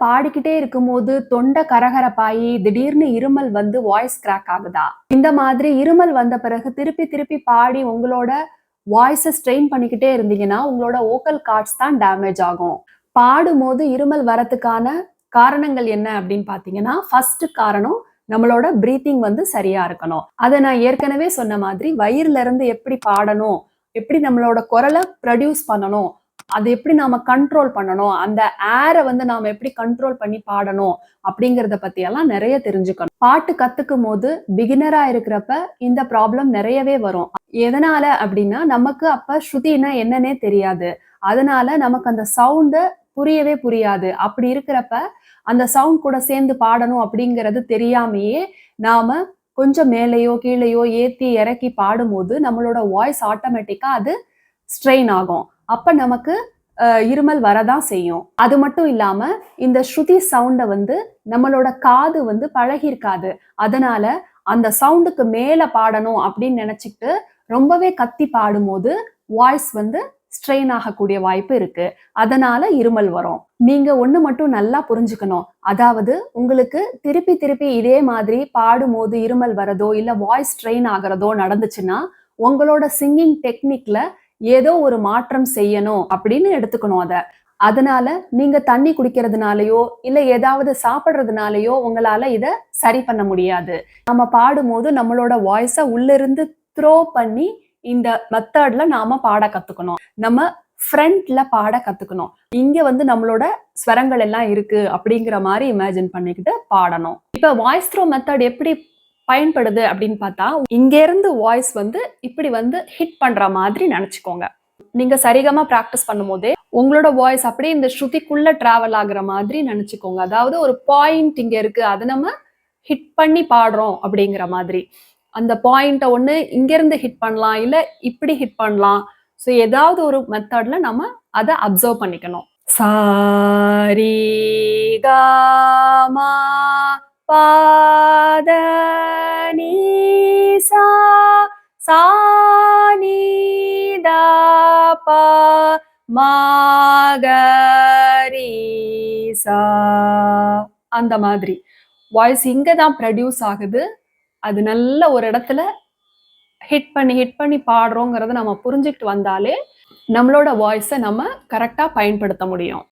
பாடிக்கிட்டே இருக்கும்போது தொண்டை கரகரப்பாயி திடீர்னு இருமல் வந்து வாய்ஸ் கிராக் ஆகுதா? இந்த மாதிரி இருமல் வந்த பிறகு திருப்பி திருப்பி பாடி உங்களோட வாய்ஸ ஸ்ட்ரெயின் பண்ணிக்கிட்டே இருந்தீங்கன்னா, உங்களோட வோக்கல் கார்ட்ஸ் தான் டேமேஜ் ஆகும். பாடும்போது இருமல் வரதுக்கான காரணங்கள் என்ன அப்படின்னு பார்த்தீங்கன்னா, ஃபர்ஸ்ட் காரணம் நம்மளோட பிரீத்திங் வந்து சரியா இருக்கணும். அத நான் ஏற்கனவே சொன்ன மாதிரி வயிறுல இருந்து எப்படி பாடணும், எப்படி நம்மளோட குரல ப்ரொடியூஸ் பண்ணணும், அது எப்படி நாம கண்ட்ரோல் பண்ணணும், அந்த ஏர வந்து நாம எப்படி கண்ட்ரோல் பண்ணி பாடணும் அப்படிங்கிறத பத்தி எல்லாம் நிறைய தெரிஞ்சுக்கணும். பாட்டு கத்துக்கும் போது பிகினரா இருக்கிறப்ப இந்த ப்ராப்ளம் நிறையவே வரும். எதனால அப்படின்னா நமக்கு அப்ப ஸ்ருதினா என்னன்னே தெரியாது. அதனால நமக்கு அந்த சவுண்ட் புரியவே புரியாது. அப்படி இருக்கிறப்ப அந்த சவுண்ட் கூட சேர்ந்து பாடணும் அப்படிங்கிறது தெரியாமயே நாம கொஞ்சம் மேலேயோ கீழேயோ ஏத்தி இறக்கி பாடும்போது நம்மளோட வாய்ஸ் ஆட்டோமேட்டிக்கா அது ஸ்ட்ரெயின் ஆகும். அப்ப நமக்கு இருமல் வரதான் செய்யும். அது மட்டும் இல்லாம இந்த ஸ்ருதி சவுண்ட வந்து நம்மளோட காது வந்து பழகியிருக்காது. அதனால அந்த சவுண்டுக்கு மேல பாடணும் அப்படின்னு நினைச்சுக்கிட்டு ரொம்பவே கத்தி பாடும்போது வாய்ஸ் வந்து ஸ்ட்ரெயின் ஆகக்கூடிய வாய்ப்பு இருக்கு. அதனால இருமல் வரும். நீங்க ஒண்ணு மட்டும் நல்லா புரிஞ்சுக்கணும். அதாவது உங்களுக்கு திருப்பி திருப்பி இதே மாதிரி பாடும்போது இருமல் வரதோ இல்ல வாய்ஸ் ஸ்ட்ரெயின் ஆகுறதோ நடந்துச்சுன்னா உங்களோட சிங்கிங் டெக்னிக்ல ஏதோ ஒரு மாற்றம் செய்யணும் அப்படின்னு எடுத்துக்கணும் அத. அதனால நீங்க தண்ணி குடிக்கிறதுனாலயோ இல்ல ஏதாவது சாப்பிடுறதுனாலயோ உங்களால இத சரி பண்ண முடியாது. நாம பாடும்போது நம்மளோட வாய்ஸ உள்ளிருந்து த்ரோ பண்ணி இந்த மெத்தட்ல நாம பாட கத்துக்கணும். நம்ம ஃப்ரண்ட்ல பாட கத்துக்கணும். இங்க வந்து நம்மளோட ஸ்வரங்கள் எல்லாம் இருக்கு அப்படிங்கிற மாதிரி இமேஜின் பண்ணிக்கிட்டு பாடணும். இப்ப வாய்ஸ் த்ரோ மெத்தட் எப்படி பயன்படுது அப்படின்னு பார்த்தா, இங்க இருந்து வாய்ஸ் வந்து இப்படி வந்து ஹிட் பண்ற மாதிரி நினைச்சுக்கோங்க. நீங்க சரிகமா பிராக்டிஸ் பண்ணும்போதே உங்களோட வாய்ஸ் அப்படியே இந்த ஸ்ருதிக்குள்ள டிராவல் ஆகுற மாதிரி நினைச்சுக்கோங்க. அதாவது ஒரு பாயிண்ட் இங்க இருக்கு, அதை நம்ம ஹிட் பண்ணி பாடுறோம் அப்படிங்கிற மாதிரி. அந்த பாயிண்ட ஒண்ணு இங்க இருந்து ஹிட் பண்ணலாம், இல்ல இப்படி ஹிட் பண்ணலாம். ஸோ ஏதாவது ஒரு மெத்தட்ல நம்ம அதை அப்சர்வ் பண்ணிக்கணும். சாரி காமா பாத நீசா சானிதா பா மாகரீசா அந்த மாதிரி வாய்ஸ் இங்க தான் ப்ரொடியூஸ் ஆகுது. அது நல்ல ஒரு இடத்துல ஹிட் பண்ணி பாடுறோங்கிறத நம்ம புரிஞ்சுக்கிட்டு வந்தாலே நம்மளோட வாய்ஸை நம்ம கரெக்டா பயன்படுத்த முடியும்.